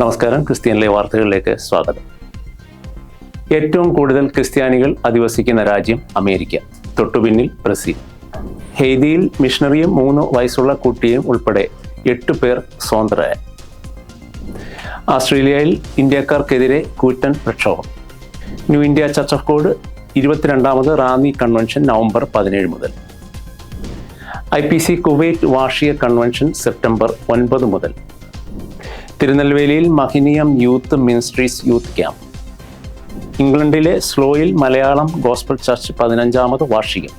നമസ്കാരം, ക്രിസ്ത്യനിലെ വാർത്തകളിലേക്ക് സ്വാഗതം. ഏറ്റവും കൂടുതൽ ക്രിസ്ത്യാനികൾ അധിവസിക്കുന്ന രാജ്യം അമേരിക്ക, തൊട്ടുപിന്നിൽ ബ്രസീൽ. ഹെയ്തിയിൽ മിഷണറിയും 3 വയസ്സുള്ള കുട്ടിയും ഉൾപ്പെടെ 8 പേർ സ്വതന്ത്രരായി. ഓസ്ട്രേലിയയിൽ ഇന്ത്യക്കാർക്കെതിരെ കൂറ്റൻ പ്രക്ഷോഭം. New India church of God 22ാമത് റാന്നി കൺവെൻഷൻ നവംബർ 17 മുതൽ. IPC കുവൈറ്റ് വാർഷിക കൺവെൻഷൻ സെപ്റ്റംബർ 9 മുതൽ. തിരുനെൽവേലിയിൽ Mahaneeyam youth ministries youth camp. ഇംഗ്ലണ്ടിലെ സ്ലോയിൽ മലയാളം ഗോസ്പൽ ചർച്ച് 15ാമത് വാർഷികം.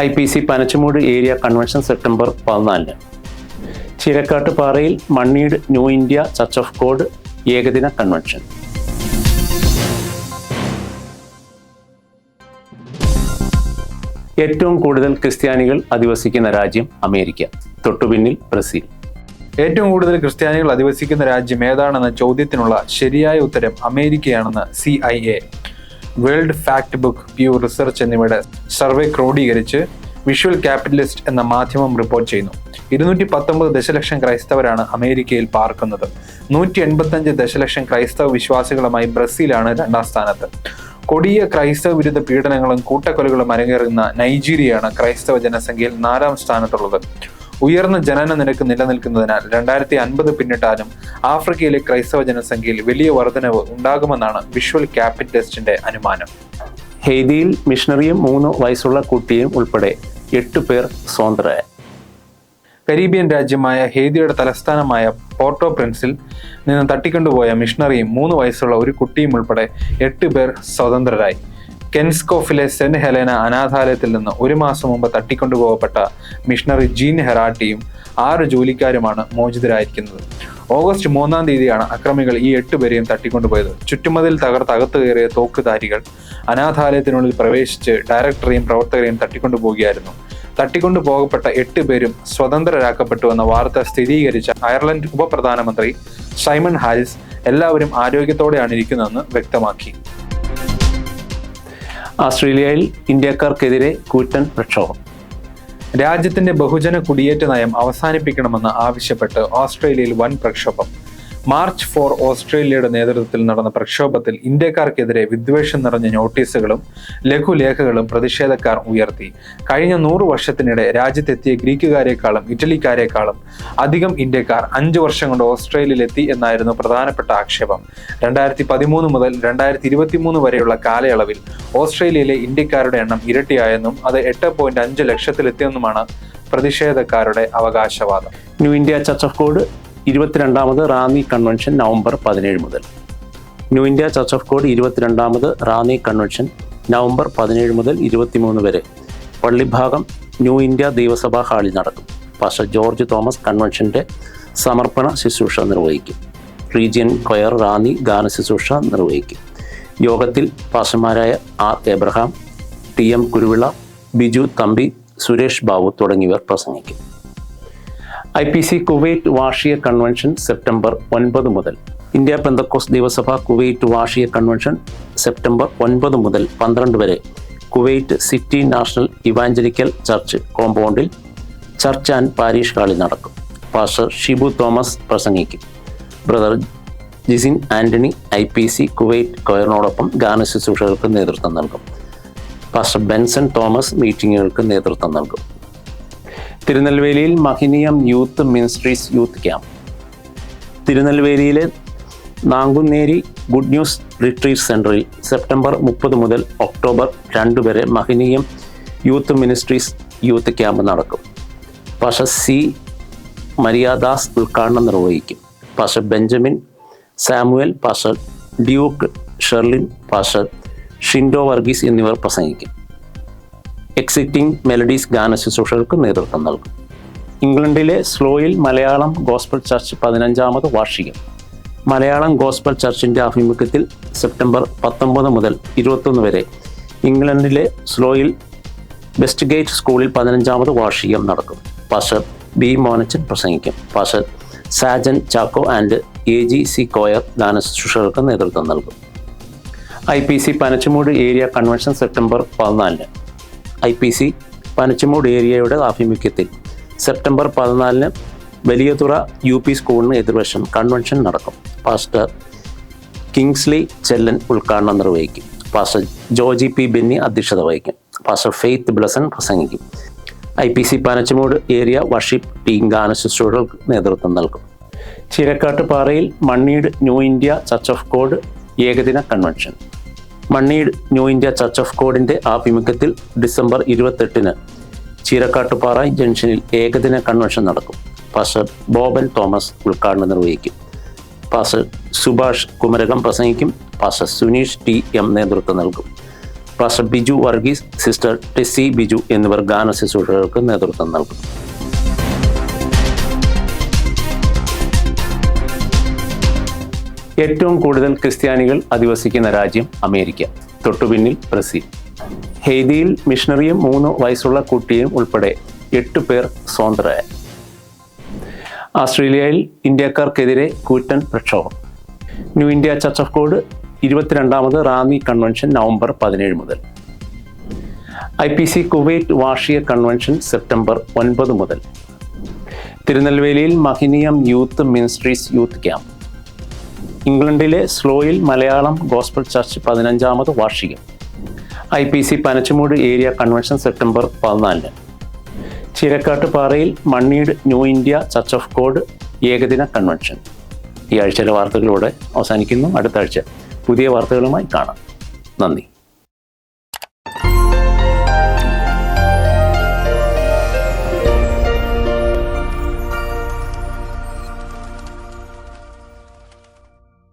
IPC Panachamoodu area convention September 14. ചിരക്കാട്ടുപാറയിൽ Manneedu new India church of God ഏകദിന കൺവെൻഷൻ. ഏറ്റവും കൂടുതൽ ക്രിസ്ത്യാനികൾ അധിവസിക്കുന്ന രാജ്യം അമേരിക്ക, തൊട്ടുപിന്നിൽ ബ്രസീൽ. ഏറ്റവും കൂടുതൽ ക്രിസ്ത്യാനികൾ അധിവസിക്കുന്ന രാജ്യം ഏതാണെന്ന ചോദ്യത്തിനുള്ള ശരിയായ ഉത്തരം അമേരിക്കയാണെന്ന് CIA, world fact book, Pew research എന്നിവയുടെ സർവേ ക്രോഡീകരിച്ച് വിഷ്വൽ ക്യാപിറ്റലിസ്റ്റ് എന്ന മാധ്യമം റിപ്പോർട്ട് ചെയ്യുന്നു. 219 ദശലക്ഷം ക്രൈസ്തവരാണ് അമേരിക്കയിൽ പാർക്കുന്നത്. 185 ദശലക്ഷം ക്രൈസ്തവ വിശ്വാസികളുമായി ബ്രസീലാണ് 2ാം സ്ഥാനത്ത്. കൊടിയ ക്രൈസ്തവ വിരുദ്ധ പീഡനങ്ങളും കൂട്ടക്കൊലകളും അരങ്ങേറുന്ന നൈജീരിയയാണ് ക്രൈസ്തവ ജനസംഖ്യയിൽ 4ാം സ്ഥാനത്തുള്ളത്. ഉയർന്ന ജനന നിരക്ക് നിലനിൽക്കുന്നതിനാൽ 2050 പിന്നിട്ടാലും ആഫ്രിക്കയിലെ ക്രൈസ്തവ ജനസംഖ്യയിൽ വലിയ വർധനവ് ഉണ്ടാകുമെന്നാണ് വിഷ്വൽ ക്യാപിറ്റലിസ്റ്റിന്റെ അനുമാനം. ഹെയ്തിയിൽ മിഷണറിയും 3 വയസ്സുള്ള കുട്ടിയും ഉൾപ്പെടെ 8 പേർ സ്വതന്ത്രരായി. കരീബിയൻ രാജ്യമായ ഹെയ്തിയുടെ തലസ്ഥാനമായ പോർട്ടോ പ്രിൻസിൽ നിന്ന് തട്ടിക്കൊണ്ടുപോയ മിഷണറിയും 3 വയസ്സുള്ള ഒരു കുട്ടിയും ഉൾപ്പെടെ 8 പേർ സ്വതന്ത്രരായി. കെൻസ്കോഫിലെ സെന്റ് ഹെലേന അനാഥാലയത്തിൽ നിന്ന് 1 മാസം മുമ്പ് തട്ടിക്കൊണ്ടുപോകപ്പെട്ട മിഷണറി ജീൻ ഹെറാട്ടിയും 6 ജോലിക്കാരുമാണ് മോചിതരായിരിക്കുന്നത്. ഓഗസ്റ്റ് 3-ാം തീയതിയാണ് അക്രമികൾ ഈ 8 പേരെയും തട്ടിക്കൊണ്ടുപോയത്. ചുറ്റുമതിൽ തകർത്ത് അകത്ത് കയറിയ തോക്കുധാരികൾ അനാഥാലയത്തിനുള്ളിൽ പ്രവേശിച്ച് ഡയറക്ടറെയും പ്രവർത്തകരെയും തട്ടിക്കൊണ്ടുപോകുകയായിരുന്നു. തട്ടിക്കൊണ്ടുപോകപ്പെട്ട 8 പേരും സ്വതന്ത്രരാക്കപ്പെട്ടുവെന്ന വാർത്ത സ്ഥിരീകരിച്ച അയർലൻഡ് ഉപപ്രധാനമന്ത്രി സൈമൺ ഹാരിസ് എല്ലാവരും ആരോഗ്യത്തോടെയാണ് ഇരിക്കുന്നതെന്ന് വ്യക്തമാക്കി. ഓസ്ട്രേലിയയിൽ ഇന്ത്യക്കാർക്കെതിരെ കൂറ്റൻ പ്രക്ഷോഭം. രാജ്യത്തിന്റെ ബഹുജന കുടിയേറ്റ നയം അവസാനിപ്പിക്കണമെന്ന് ആവശ്യപ്പെട്ട് ഓസ്ട്രേലിയയിൽ വൻ പ്രക്ഷോഭം. മാർച്ച് 4 ഓസ്ട്രേലിയയുടെ നേതൃത്വത്തിൽ നടന്ന പ്രക്ഷോഭത്തിൽ ഇന്ത്യക്കാർക്കെതിരെ വിദ്വേഷം നിറഞ്ഞ നോട്ടീസുകളും ലഘുലേഖകളും പ്രതിഷേധക്കാർ ഉയർത്തി. കഴിഞ്ഞ 100 വർഷത്തിനിടെ രാജ്യത്തെത്തിയ ഗ്രീക്കുകാരെക്കാളും ഇറ്റലിക്കാരെക്കാളും അധികം ഇന്ത്യക്കാർ 5 വർഷം കൊണ്ട് ഓസ്ട്രേലിയയിലെത്തി എന്നായിരുന്നു പ്രധാനപ്പെട്ട ആക്ഷേപം. 2013 മുതൽ 2023 വരെയുള്ള കാലയളവിൽ ഓസ്ട്രേലിയയിലെ ഇന്ത്യക്കാരുടെ എണ്ണം ഇരട്ടിയായെന്നും അത് 8.5 ലക്ഷത്തിലെത്തിയെന്നുമാണ് പ്രതിഷേധക്കാരുടെ അവകാശവാദം. New India church of God 22ാമത് റാന്നി കൺവെൻഷൻ നവംബർ 17 മുതൽ. New India church of God 22ാമത് റാന്നി കൺവെൻഷൻ നവംബർ 17 മുതൽ 23 വരെ പള്ളിഭാഗം ന്യൂ ഇന്ത്യ ദൈവസഭാ ഹാളിൽ നടക്കും. പാസ്റ്റർ ജോർജ് തോമസ് കൺവെൻഷന്റെ സമർപ്പണ ശുശ്രൂഷ നിർവഹിക്കും. റീജിയൻ കൊയർ റാന്നി ഗാന ശുശ്രൂഷ നിർവഹിക്കും. യോഗത്തിൽ പാസ്റ്റർമാരായ R. Abraham, TM Kuruvila, Biju Thampi, Suresh Babu തുടങ്ങിയവർ പ്രസംഗിക്കും. IPC കുവൈറ്റ് വാർഷിക കൺവെൻഷൻ സെപ്റ്റംബർ 9 മുതൽ. ഇന്ത്യ പെന്തക്കോസ്ത് ദൈവസഭ കുവൈറ്റ് വാർഷിക കൺവെൻഷൻ സെപ്റ്റംബർ 9 മുതൽ 12 വരെ Kuwait city national evangelical church കോമ്പൗണ്ടിൽ ചർച്ച് ആൻഡ് പാരിഷ് ഹാളിൽ നടക്കും. പാസ്റ്റർ ഷിബു തോമസ് പ്രസംഗിക്കും. Brother Jisin Antony IPC Kuwait കൊയറിനോടൊപ്പം ഗാന ശുശ്രൂഷകൾക്ക് നേതൃത്വം നൽകും. പാസ്റ്റർ ബെൻസൺ തോമസ് മീറ്റിങ്ങുകൾക്ക് നേതൃത്വം നൽകും. തിരുനെൽവേലിയിൽ Mahaneeyam youth ministries youth camp. തിരുനെൽവേലിയിലെ നാങ്കുന്നേരി ഗുഡ് ന്യൂസ് റിട്രീറ്റ് സെൻറ്ററിൽ സെപ്റ്റംബർ 30 മുതൽ ഒക്ടോബർ 2 വരെ Mahaneeyam youth ministries youth camp നടക്കും. Pastor C. മരിയാദാസ് ഉദ്ഘാടനം നിർവഹിക്കും. Pastor Benjamin Samuel, pastor Duke Sherlin, pastor Shindo Varghese എന്നിവർ പ്രസംഗിക്കും. എക്സിറ്റിംഗ് മെലഡീസ് ഗാന ശുശ്രൂഷകൾക്ക് നേതൃത്വം നൽകും. ഇംഗ്ലണ്ടിലെ സ്ലോയിൽ മലയാളം ഗോസ്പൽ ചർച്ച് 15ാമത് വാർഷികം. മലയാളം ഗോസ്പൽ ചർച്ചിൻ്റെ ആഭിമുഖ്യത്തിൽ സെപ്റ്റംബർ 19 മുതൽ 21 വരെ ഇംഗ്ലണ്ടിലെ സ്ലോയിൽ വെസ്റ്റ് ഗേറ്റ് സ്കൂളിൽ 15ാമത് വാർഷികം നടക്കും. Pastor B. മോനച്ചൻ പ്രസംഗിക്കും. Pastor Sajan Chacko and AGC coir ഗാന ശുശ്രൂഷകൾക്ക് നേതൃത്വം നൽകും. IPC Panachamoodu area convention September 14. IPC Panachamoodu ഏരിയയുടെ ആഭിമുഖ്യത്തിൽ സെപ്റ്റംബർ 14 വലിയതുറ UP സ്കൂളിന് എതിർവശം കൺവെൻഷൻ നടക്കും. പാസ്റ്റർ കിങ്സ്ലി ചെല്ലൻ ഉദ്ഘാടനം നിർവഹിക്കും. പാസ്റ്റർ ജോജി പി ബെന്നി അധ്യക്ഷത വഹിക്കും. പാസ്റ്റർ ഫെയ്ത്ത് ബ്ലസൻ പ്രസംഗിക്കും. IPC Panachamoodu area worship team ഗാന ശുശ്രൂഷകൾക്ക് നേതൃത്വം നൽകും. ചീരക്കാട്ടുപാറയിൽ Manneedu new India church of God ഏകദിന convention. Manneedu new India church of ഗോഡിൻ്റെ ആഭിമുഖ്യത്തിൽ ഡിസംബർ 28 ചീരക്കാട്ടുപാറ ജംഗ്ഷനിൽ ഏകദിന കൺവെൻഷൻ നടക്കും. പാസ്റ്റർ ബോബൻ തോമസ് ഉദ്ഘാടനം നിർവഹിക്കും. പാസ്റ്റർ സുഭാഷ് കുമരകം പ്രസംഗിക്കും. പാസ്റ്റർ സുനീഷ് TM നേതൃത്വം നൽകും. പാസ്റ്റർ ബിജു വർഗീസ്, സിസ്റ്റർ ടെസ്സി ബിജു എന്നിവർ ഗാന ശുശ്രൂഷകൾക്ക് നേതൃത്വം നൽകും. ഏറ്റവും കൂടുതൽ ക്രിസ്ത്യാനികൾ അധിവസിക്കുന്ന രാജ്യം അമേരിക്ക, തൊട്ടുപിന്നിൽ ബ്രസീൽ. ഹെയ്തിയിൽ മിഷണറിയും 3 വയസ്സുള്ള കുട്ടിയും ഉൾപ്പെടെ 8 പേർ സ്വതന്ത്രരായി. ഓസ്ട്രേലിയയിൽ ഇന്ത്യക്കാർക്കെതിരെ കൂറ്റൻ പ്രക്ഷോഭം. New India church of God 22ാമത് റാന്നി കൺവെൻഷൻ നവംബർ 17 മുതൽ. IPC കുവൈറ്റ് വാർഷിക കൺവെൻഷൻ സെപ്റ്റംബർ 9 മുതൽ. തിരുനെൽവേലിയിൽ Mahaneeyam youth ministries youth camp. ഇംഗ്ലണ്ടിലെ സ്ലോയിൽ മലയാളം ഗോസ്പൽ ചർച്ച് 15ാമത് വാർഷികം. IPC Panachamoodu area convention September 14. ചീരക്കാട്ടുപാറയിൽ Manneedu new India church of God ഏകദിന കൺവെൻഷൻ. ഈ ആഴ്ചയിലെ വാർത്തകളോടെ അവസാനിക്കുന്നു. അടുത്ത ആഴ്ച പുതിയ വാർത്തകളുമായി കാണാം. നന്ദി.